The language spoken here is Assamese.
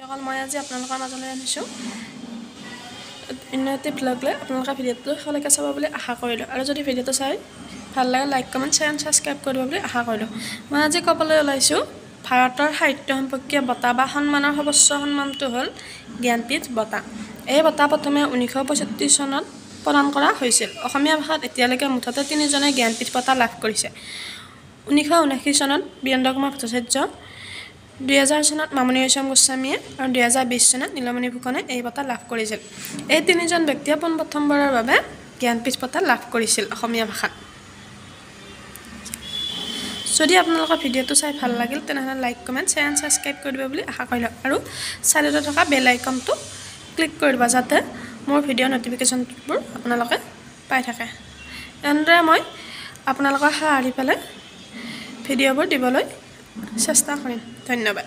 অকল মই আজি আপোনালোকৰ মাজলৈ আনিছোঁ ইন'ভেটিভ ব্লগ লৈ আপোনালোকে ভিডিঅ'টো শেষলৈকে চাব বুলি আশা কৰিলোঁ আৰু যদি ভিডিঅ'টো চাই ভাল লাগে like comment share and subscribe কৰিব বুলি আশা কৰিলোঁ মই আজি ক'বলৈ ওলাইছোঁ ভাৰতৰ সাহিত্য সম্পৰ্কীয় বঁটা বা সন্মানৰ সৰ্বোচ্চ সন্মানটো হ'ল জ্ঞানপীঠ বঁটা এই বঁটা প্ৰথমে 1965 চনত প্ৰদান কৰা হৈছিল অসমীয়া ভাষাত এতিয়ালৈকে মুঠতে 3জনে জ্ঞানপীঠ বঁটা লাভ কৰিছে 1979 চনত বীৰেন্দ্ৰ কুমাৰ ভট্টাচাৰ্য 2000 চনত মামণি ৰয়ছম গোস্বামীয়ে আৰু 2020 চনত নীলমণি ফুকনে এই বঁটা লাভ কৰিছিল এই তিনিজন ব্যক্তিয়ে প্ৰথমবাৰৰ বাবে জ্ঞানপীঠ বঁটা লাভ কৰিছিল অসমীয়া ভাষাত যদি আপোনালোকৰ ভিডিঅ'টো চাই ভাল লাগিল তেনেহ'লে like comment share and subscribe কৰি দিব বুলি আশা কৰিলোঁ আৰু চাইডতে থকা বেল আইকনটো ক্লিক কৰি দিব যাতে মোৰ ভিডিঅ' নটিফিকেশ্যনবোৰ আপোনালোকে পাই থাকে এনেদৰে মই আপোনালোকৰ সহায় পালে ভিডিঅ'বোৰ দিবলৈ চেষ্টা কৰিম ধন্যবাদ